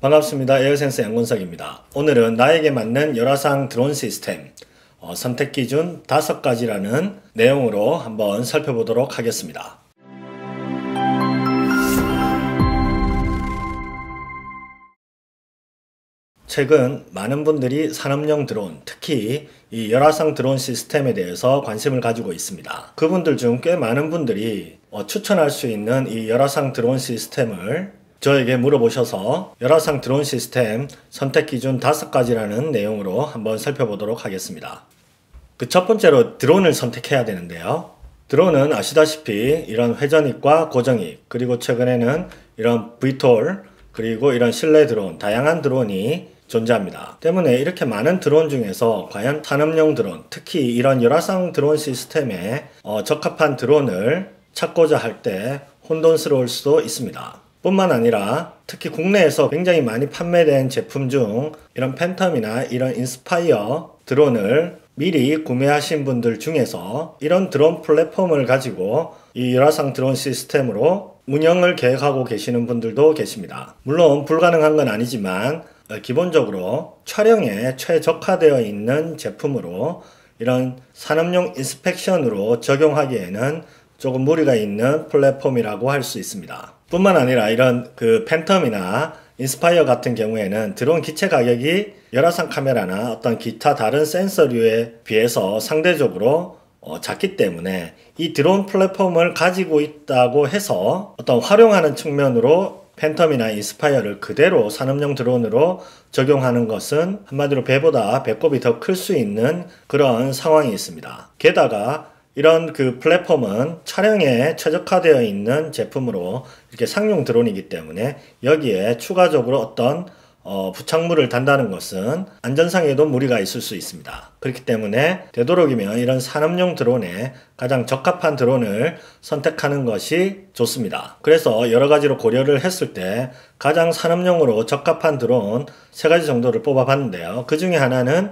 반갑습니다. 에어센스 양건석입니다. 오늘은 나에게 맞는 열화상 드론 시스템 선택 기준 5가지라는 내용으로 한번 살펴보도록 하겠습니다. 최근 많은 분들이 산업용 드론, 특히 이 열화상 드론 시스템에 대해서 관심을 가지고 있습니다. 그분들 중 꽤 많은 분들이 추천할 수 있는 이 열화상 드론 시스템을 저에게 물어보셔서 열화상 드론 시스템 선택 기준 5가지라는 내용으로 한번 살펴보도록 하겠습니다. 그 첫 번째로 드론을 선택해야 되는데요. 드론은 아시다시피 이런 회전익과 고정익, 그리고 최근에는 이런 VTOL, 그리고 이런 실내 드론, 다양한 드론이 존재합니다. 때문에 이렇게 많은 드론 중에서 과연 산업용 드론, 특히 이런 열화상 드론 시스템에 적합한 드론을 찾고자 할 때 혼돈스러울 수도 있습니다. 뿐만 아니라 특히 국내에서 굉장히 많이 판매된 제품 중 이런 팬텀이나 이런 인스파이어 드론을 미리 구매하신 분들 중에서 이런 드론 플랫폼을 가지고 이 열화상 드론 시스템으로 운영을 계획하고 계시는 분들도 계십니다. 물론 불가능한 건 아니지만 기본적으로 촬영에 최적화되어 있는 제품으로 이런 산업용 인스펙션으로 적용하기에는 조금 무리가 있는 플랫폼이라고 할 수 있습니다. 뿐만 아니라 이런 팬텀이나 인스파이어 같은 경우에는 드론 기체 가격이 열화상 카메라나 어떤 기타 다른 센서류에 비해서 상대적으로 작기 때문에 이 드론 플랫폼을 가지고 있다고 해서 어떤 활용하는 측면으로 팬텀이나 인스파이어를 그대로 산업용 드론으로 적용하는 것은 한마디로 배보다 배꼽이 더 클 수 있는 그런 상황이 있습니다. 게다가 이런 플랫폼은 촬영에 최적화되어 있는 제품으로 이렇게 상용 드론이기 때문에 여기에 추가적으로 어떤 부착물을 단다는 것은 안전상에도 무리가 있을 수 있습니다. 그렇기 때문에 되도록이면 이런 산업용 드론에 가장 적합한 드론을 선택하는 것이 좋습니다. 그래서 여러 가지로 고려를 했을 때 가장 산업용으로 적합한 드론 3가지 정도를 뽑아봤는데요. 그 중에 하나는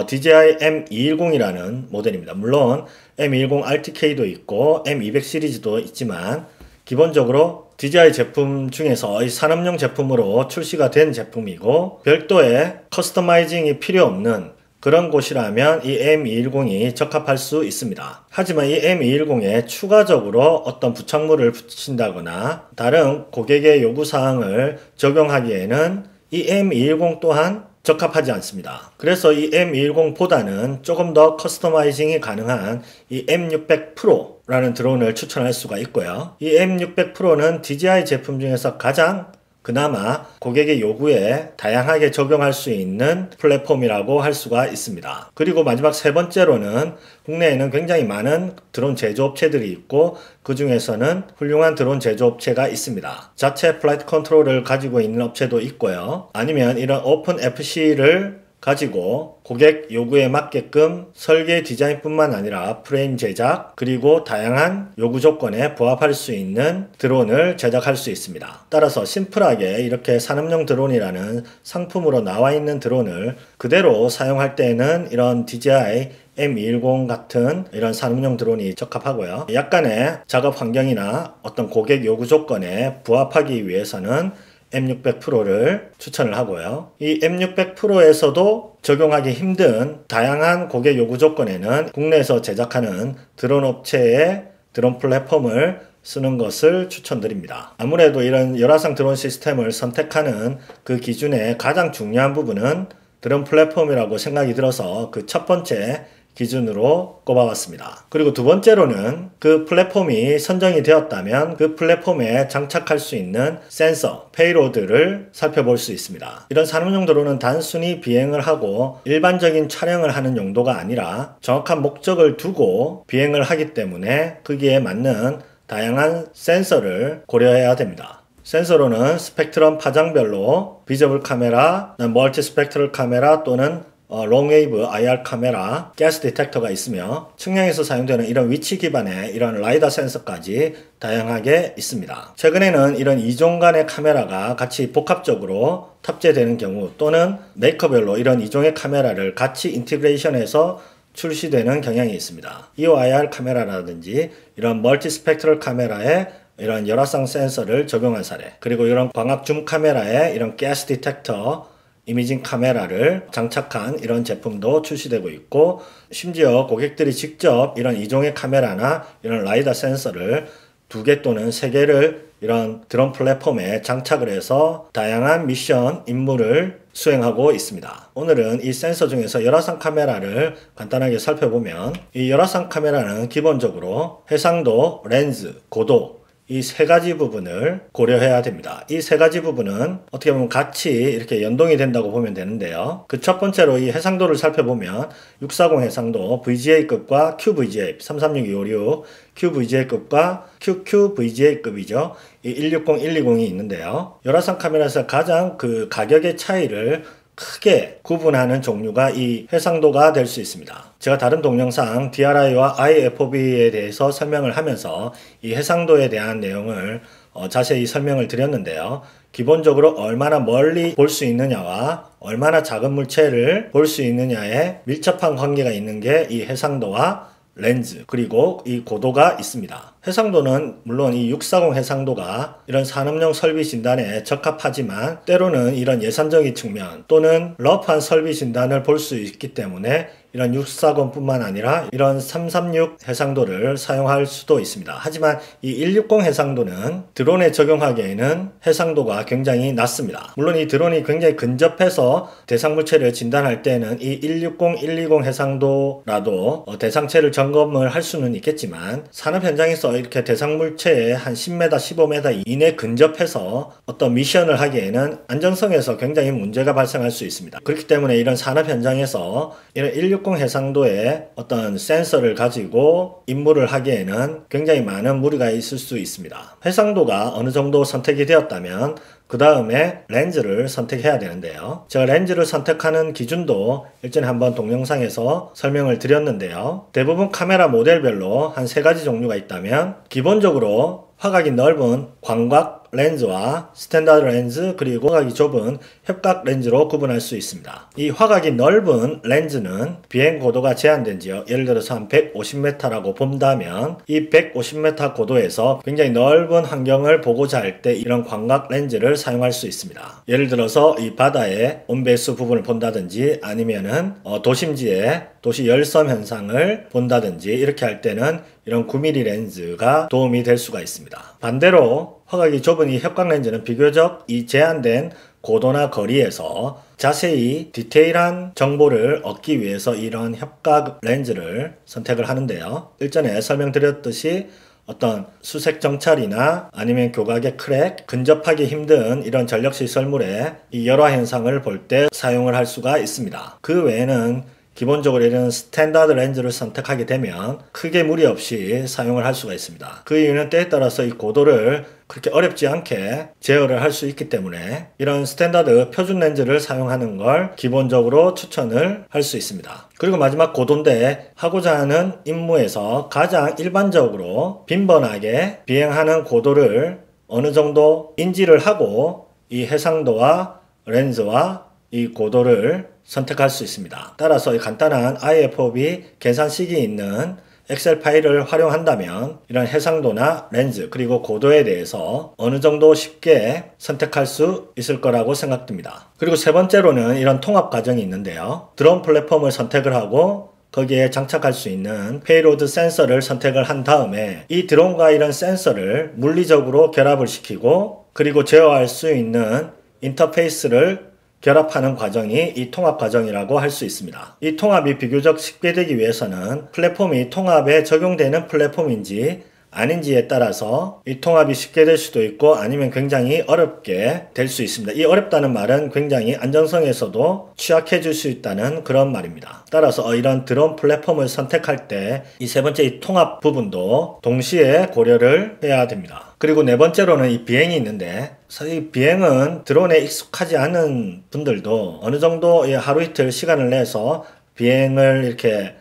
DJI M210이라는 모델입니다. 물론 M210 RTK도 있고 M200 시리즈도 있지만 기본적으로 DJI 제품 중에서 이 산업용 제품으로 출시가 된 제품이고 별도의 커스터마이징이 필요 없는 그런 곳이라면 이 M210이 적합할 수 있습니다. 하지만 이 M210에 추가적으로 어떤 부착물을 붙인다거나 다른 고객의 요구사항을 적용하기에는 이 M210 또한 적합하지 않습니다. 그래서 이 M210보다는 조금 더 커스터마이징이 가능한 이 M600 프로라는 드론을 추천할 수가 있고요. 이 M600 프로는 DJI 제품 중에서 가장 그나마 고객의 요구에 다양하게 적용할 수 있는 플랫폼이라고 할 수가 있습니다. 그리고 마지막 3번째로는 국내에는 굉장히 많은 드론 제조업체들이 있고 그 중에서는 훌륭한 드론 제조업체가 있습니다. 자체 플라이트 컨트롤을 가지고 있는 업체도 있고요. 아니면 이런 오픈 FC를 가지고 고객 요구에 맞게끔 설계 디자인뿐만 아니라 프레임 제작 그리고 다양한 요구 조건에 부합할 수 있는 드론을 제작할 수 있습니다. 따라서 심플하게 이렇게 산업용 드론이라는 상품으로 나와 있는 드론을 그대로 사용할 때는 이런 DJI M210 같은 이런 산업용 드론이 적합하고요. 약간의 작업 환경이나 어떤 고객 요구 조건에 부합하기 위해서는 M600 프로를 추천을 하고요. 이 M600 프로에서도 적용하기 힘든 다양한 고객 요구 조건에는 국내에서 제작하는 드론 업체의 드론 플랫폼을 쓰는 것을 추천드립니다. 아무래도 이런 열화상 드론 시스템을 선택하는 그 기준의 가장 중요한 부분은 드론 플랫폼이라고 생각이 들어서 그 첫 번째 기준으로 꼽아봤습니다. 그리고 두 번째로는 그 플랫폼이 선정이 되었다면 그 플랫폼에 장착할 수 있는 센서, 페이로드를 살펴볼 수 있습니다. 이런 산업용 드론은 단순히 비행을 하고 일반적인 촬영을 하는 용도가 아니라 정확한 목적을 두고 비행을 하기 때문에 거기에 맞는 다양한 센서를 고려해야 됩니다. 센서로는 스펙트럼 파장별로 비저블 카메라, 멀티 스펙트럴 카메라 또는 롱웨이브 IR 카메라, 가스 디텍터가 있으며 측량에서 사용되는 이런 위치 기반의 이런 라이다 센서까지 다양하게 있습니다. 최근에는 이런 2종간의 카메라가 같이 복합적으로 탑재되는 경우 또는 메이커별로 이런 2종의 카메라를 같이 인티그레이션해서 출시되는 경향이 있습니다. EOIR 카메라라든지 이런 멀티 스펙트럴 카메라의 이런 열화상 센서를 적용한 사례, 그리고 이런 광학 줌 카메라에 이런 가스 디텍터 이미징 카메라를 장착한 이런 제품도 출시되고 있고, 심지어 고객들이 직접 이런 이종의 카메라나 이런 라이다 센서를 2개 또는 3개를 이런 드론 플랫폼에 장착을 해서 다양한 미션 임무를 수행하고 있습니다. 오늘은 이 센서 중에서 열화상 카메라를 간단하게 살펴보면, 이 열화상 카메라는 기본적으로 해상도, 렌즈, 고도 이 3가지 부분을 고려해야 됩니다. 이 3가지 부분은 어떻게 보면 같이 이렇게 연동이 된다고 보면 되는데요. 그 첫 번째로 이 해상도를 살펴보면 640 해상도 VGA급과 QVGA, 336-256 QVGA급과 QQVGA급이죠. 이 160, 120이 있는데요. 열화상 카메라에서 가장 그 가격의 차이를 크게 구분하는 종류가 이 해상도가 될 수 있습니다. 제가 다른 동영상 DRI와 IFOV에 대해서 설명을 하면서 이 해상도에 대한 내용을 자세히 설명을 드렸는데요. 기본적으로 얼마나 멀리 볼 수 있느냐와 얼마나 작은 물체를 볼 수 있느냐에 밀접한 관계가 있는 게 이 해상도와 렌즈, 그리고 이 고도가 있습니다. 해상도는 물론 이 640 해상도가 이런 산업용 설비 진단에 적합하지만, 때로는 이런 예산적인 측면 또는 러프한 설비 진단을 볼 수 있기 때문에 이런 640 뿐만 아니라 이런 336 해상도를 사용할 수도 있습니다. 하지만 이 160 해상도는 드론에 적용하기에는 해상도가 굉장히 낮습니다. 물론 이 드론이 굉장히 근접해서 대상 물체를 진단할 때는 이 160, 120 해상도라도 대상체를 점검을 할 수는 있겠지만, 산업 현장에서 이렇게 대상 물체에 한 10m, 15m 이내 근접해서 어떤 미션을 하기에는 안전성에서 굉장히 문제가 발생할 수 있습니다. 그렇기 때문에 이런 산업 현장에서 이런 160 해상도의 어떤 센서를 가지고 임무를 하기에는 굉장히 많은 무리가 있을 수 있습니다. 해상도가 어느 정도 선택이 되었다면 그 다음에 렌즈를 선택해야 되는데요. 제가 렌즈를 선택하는 기준도 일전에 한번 동영상에서 설명을 드렸는데요. 대부분 카메라 모델별로 한 3가지 종류가 있다면, 기본적으로 화각이 넓은 광각 렌즈와 스탠다드 렌즈, 그리고 화각이 좁은 협각 렌즈로 구분할 수 있습니다. 이 화각이 넓은 렌즈는 비행 고도가 제한된지요. 예를 들어서 한 150m라고 본다면 이 150m 고도에서 굉장히 넓은 환경을 보고자 할 때 이런 광각 렌즈를 사용할 수 있습니다. 예를 들어서 이 바다의 온배수 부분을 본다든지, 아니면은 도심지에 도시 열섬 현상을 본다든지, 이렇게 할 때는 이런 9mm 렌즈가 도움이 될 수가 있습니다. 반대로 화각이 좁은 이 협각 렌즈는 비교적 이 제한된 고도나 거리에서 자세히 디테일한 정보를 얻기 위해서 이런 협각 렌즈를 선택을 하는데요. 일전에 설명드렸듯이 어떤 수색 정찰이나 아니면 교각의 크랙, 근접하기 힘든 이런 전력시설물에 이 열화 현상을 볼 때 사용을 할 수가 있습니다. 그 외에는 기본적으로 이런 스탠다드 렌즈를 선택하게 되면 크게 무리 없이 사용을 할 수가 있습니다. 그 이유는 때에 따라서 이 고도를 그렇게 어렵지 않게 제어를 할 수 있기 때문에 이런 스탠다드 표준 렌즈를 사용하는 걸 기본적으로 추천을 할 수 있습니다. 그리고 마지막 고도인데, 하고자 하는 임무에서 가장 일반적으로 빈번하게 비행하는 고도를 어느 정도 인지를 하고 이 해상도와 렌즈와 이 고도를 선택할 수 있습니다. 따라서 간단한 IFOV 계산식이 있는 엑셀 파일을 활용한다면 이런 해상도나 렌즈 그리고 고도에 대해서 어느 정도 쉽게 선택할 수 있을 거라고 생각됩니다. 그리고 세 번째로는 이런 통합 과정이 있는데요. 드론 플랫폼을 선택을 하고 거기에 장착할 수 있는 페이로드 센서를 선택을 한 다음에 이 드론과 이런 센서를 물리적으로 결합을 시키고, 그리고 제어할 수 있는 인터페이스를 결합하는 과정이 이 통합 과정이라고 할 수 있습니다. 이 통합이 비교적 쉽게 되기 위해서는 플랫폼이 통합에 적용되는 플랫폼인지 아닌지에 따라서 이 통합이 쉽게 될 수도 있고, 아니면 굉장히 어렵게 될 수 있습니다. 이 어렵다는 말은 굉장히 안전성에서도 취약해질 수 있다는 그런 말입니다. 따라서 이런 드론 플랫폼을 선택할 때 이 세 번째 이 통합 부분도 동시에 고려를 해야 됩니다. 그리고 네 번째로는 이 비행이 있는데, 사실 비행은 드론에 익숙하지 않은 분들도 어느 정도 하루 이틀 시간을 내서 비행을 이렇게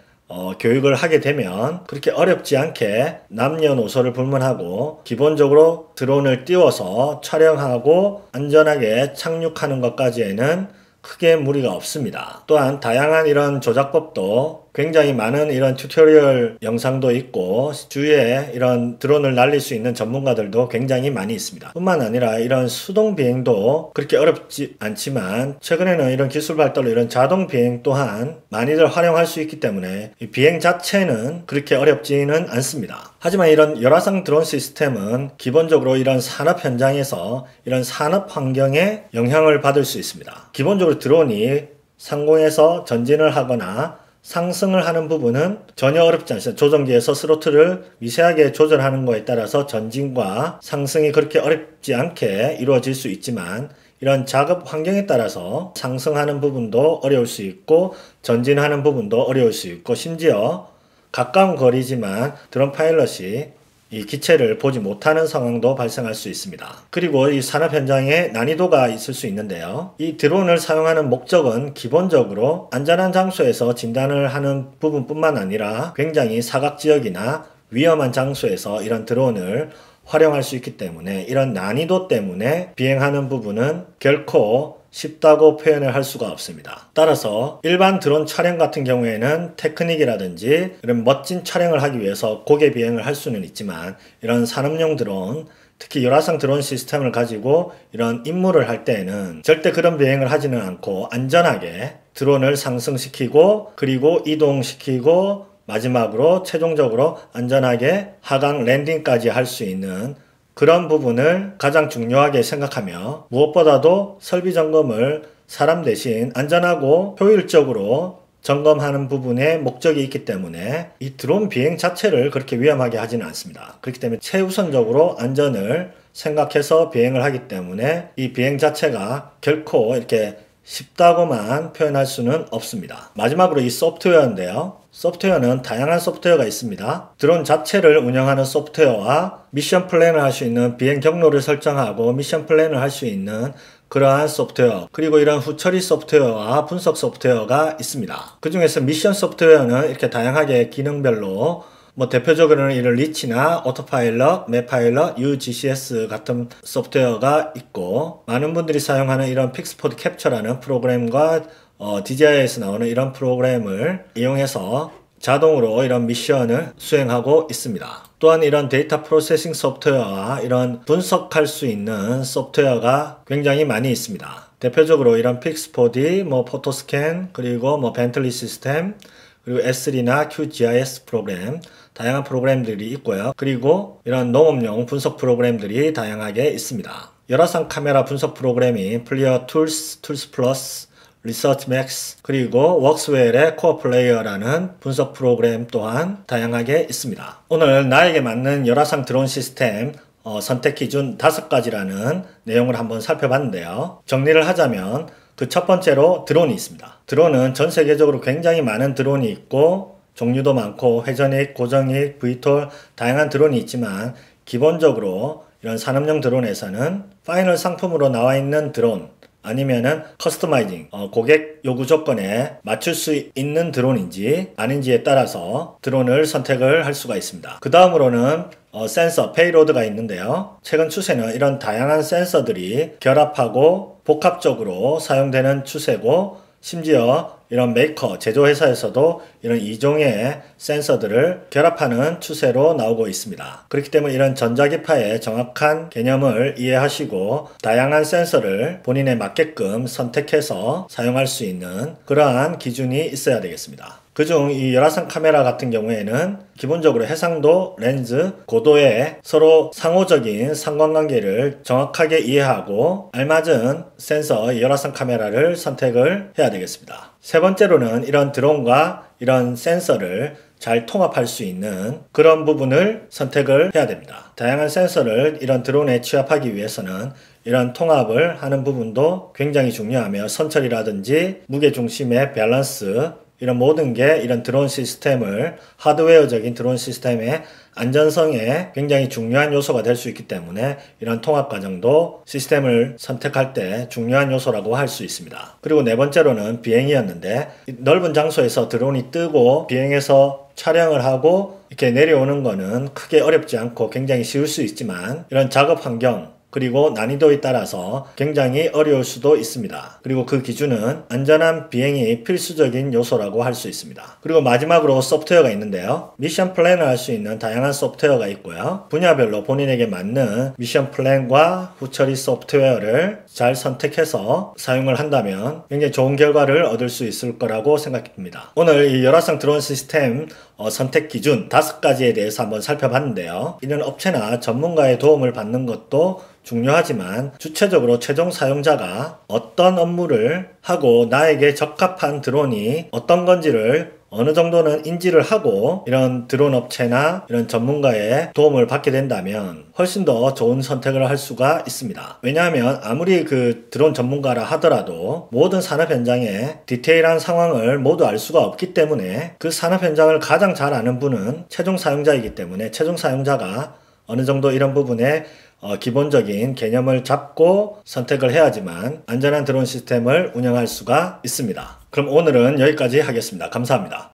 교육을 하게 되면 그렇게 어렵지 않게 남녀노소를 불문하고 기본적으로 드론을 띄워서 촬영하고 안전하게 착륙하는 것까지에는 크게 무리가 없습니다. 또한 다양한 이런 조작법도 굉장히 많은 이런 튜토리얼 영상도 있고 주위에 이런 드론을 날릴 수 있는 전문가들도 굉장히 많이 있습니다. 뿐만 아니라 이런 수동 비행도 그렇게 어렵지 않지만 최근에는 이런 기술 발달로 이런 자동 비행 또한 많이들 활용할 수 있기 때문에 이 비행 자체는 그렇게 어렵지는 않습니다. 하지만 이런 열화상 드론 시스템은 기본적으로 이런 산업 현장에서 이런 산업 환경에 영향을 받을 수 있습니다. 기본적으로 드론이 상공에서 전진을 하거나 상승을 하는 부분은 전혀 어렵지 않습니다. 조종기에서 스로틀을 미세하게 조절하는 것에 따라서 전진과 상승이 그렇게 어렵지 않게 이루어질 수 있지만 이런 작업 환경에 따라서 상승하는 부분도 어려울 수 있고 전진하는 부분도 어려울 수 있고 심지어 가까운 거리지만 드론 파일럿이 이 기체를 보지 못하는 상황도 발생할 수 있습니다. 그리고 이 산업 현장에 난이도가 있을 수 있는데요. 이 드론을 사용하는 목적은 기본적으로 안전한 장소에서 진단을 하는 부분뿐만 아니라 굉장히 사각지역이나 위험한 장소에서 이런 드론을 활용할 수 있기 때문에 이런 난이도 때문에 비행하는 부분은 결코 쉽다고 표현을 할 수가 없습니다. 따라서 일반 드론 촬영 같은 경우에는 테크닉이라든지 이런 멋진 촬영을 하기 위해서 고개 비행을 할 수는 있지만 이런 산업용 드론, 특히 열화상 드론 시스템을 가지고 이런 임무를 할 때에는 절대 그런 비행을 하지는 않고 안전하게 드론을 상승시키고 그리고 이동시키고 마지막으로 최종적으로 안전하게 하강 랜딩까지 할 수 있는 그런 부분을 가장 중요하게 생각하며 무엇보다도 설비 점검을 사람 대신 안전하고 효율적으로 점검하는 부분에 목적이 있기 때문에 이 드론 비행 자체를 그렇게 위험하게 하지는 않습니다. 그렇기 때문에 최우선적으로 안전을 생각해서 비행을 하기 때문에 이 비행 자체가 결코 이렇게 쉽다고만 표현할 수는 없습니다. 마지막으로 이 소프트웨어인데요. 소프트웨어는 다양한 소프트웨어가 있습니다. 드론 자체를 운영하는 소프트웨어와 미션 플랜을 할 수 있는 비행 경로를 설정하고 미션 플랜을 할 수 있는 그러한 소프트웨어, 그리고 이런 후처리 소프트웨어와 분석 소프트웨어가 있습니다. 그 중에서 미션 소프트웨어는 이렇게 다양하게 기능별로 대표적으로는 이런 리치나 오토파일럿, 맵파일럿, UGCS 같은 소프트웨어가 있고 많은 분들이 사용하는 이런 픽스포드 캡처라는 프로그램과 DJI에서 나오는 이런 프로그램을 이용해서 자동으로 이런 미션을 수행하고 있습니다. 또한 이런 데이터 프로세싱 소프트웨어와 이런 분석할 수 있는 소프트웨어가 굉장히 많이 있습니다. 대표적으로 이런 픽스포디, 포토스캔, 그리고 벤틀리 시스템, 그리고 S3나 QGIS 프로그램, 다양한 프로그램들이 있고요. 그리고 이런 농업용 분석 프로그램들이 다양하게 있습니다. 열화상 카메라 분석 프로그램이 플리어 툴스, 툴스 플러스, 리서치 맥스, 그리고 웍스웰의 코어 플레이어라는 분석 프로그램 또한 다양하게 있습니다. 오늘 나에게 맞는 열화상 드론 시스템 선택 기준 5가지라는 내용을 한번 살펴봤는데요. 정리를 하자면 그 첫 번째로 드론이 있습니다. 드론은 전 세계적으로 굉장히 많은 드론이 있고 종류도 많고 회전익, 고정익, VTOL 다양한 드론이 있지만 기본적으로 이런 산업용 드론에서는 파이널 상품으로 나와 있는 드론 아니면은 커스터마이징 고객 요구 조건에 맞출 수 있는 드론인지 아닌지에 따라서 드론을 선택을 할 수가 있습니다. 그 다음으로는 센서, 페이로드가 있는데요. 최근 추세는 이런 다양한 센서들이 결합하고 복합적으로 사용되는 추세고 심지어 이런 메이커, 제조회사에서도 이런 2종의 센서들을 결합하는 추세로 나오고 있습니다. 그렇기 때문에 이런 전자기파의 정확한 개념을 이해하시고 다양한 센서를 본인에 맞게끔 선택해서 사용할 수 있는 그러한 기준이 있어야 되겠습니다. 그중 이 열화상 카메라 같은 경우에는 기본적으로 해상도, 렌즈, 고도의 서로 상호적인 상관관계를 정확하게 이해하고 알맞은 센서 열화상 카메라를 선택을 해야 되겠습니다. 세 번째로는 이런 드론과 이런 센서를 잘 통합할 수 있는 그런 부분을 선택을 해야 됩니다. 다양한 센서를 이런 드론에 취합하기 위해서는 이런 통합을 하는 부분도 굉장히 중요하며 선처리라든지 무게중심의 밸런스 이런 모든 게 이런 드론 시스템을 하드웨어적인 드론 시스템의 안전성에 굉장히 중요한 요소가 될 수 있기 때문에 이런 통합 과정도 시스템을 선택할 때 중요한 요소라고 할 수 있습니다. 그리고 네 번째로는 비행이었는데 넓은 장소에서 드론이 뜨고 비행해서 촬영을 하고 이렇게 내려오는 거는 크게 어렵지 않고 굉장히 쉬울 수 있지만 이런 작업 환경 그리고 난이도에 따라서 굉장히 어려울 수도 있습니다. 그리고 그 기준은 안전한 비행이 필수적인 요소라고 할 수 있습니다. 그리고 마지막으로 소프트웨어가 있는데요. 미션 플랜을 할 수 있는 다양한 소프트웨어가 있고요. 분야별로 본인에게 맞는 미션 플랜과 후처리 소프트웨어를 잘 선택해서 사용을 한다면 굉장히 좋은 결과를 얻을 수 있을 거라고 생각합니다. 오늘 이 열화상 드론 시스템 선택 기준 5가지에 대해서 한번 살펴봤는데요. 이런 업체나 전문가의 도움을 받는 것도 중요하지만 주체적으로 최종 사용자가 어떤 업무를 하고 나에게 적합한 드론이 어떤 건지를 어느 정도는 인지를 하고 이런 드론 업체나 이런 전문가의 도움을 받게 된다면 훨씬 더 좋은 선택을 할 수가 있습니다. 왜냐하면 아무리 그 드론 전문가라 하더라도 모든 산업 현장의 디테일한 상황을 모두 알 수가 없기 때문에 그 산업 현장을 가장 잘 아는 분은 최종 사용자이기 때문에 최종 사용자가 어느 정도 이런 부분에 기본적인 개념을 잡고 선택을 해야지만 안전한 드론 시스템을 운영할 수가 있습니다. 그럼 오늘은 여기까지 하겠습니다. 감사합니다.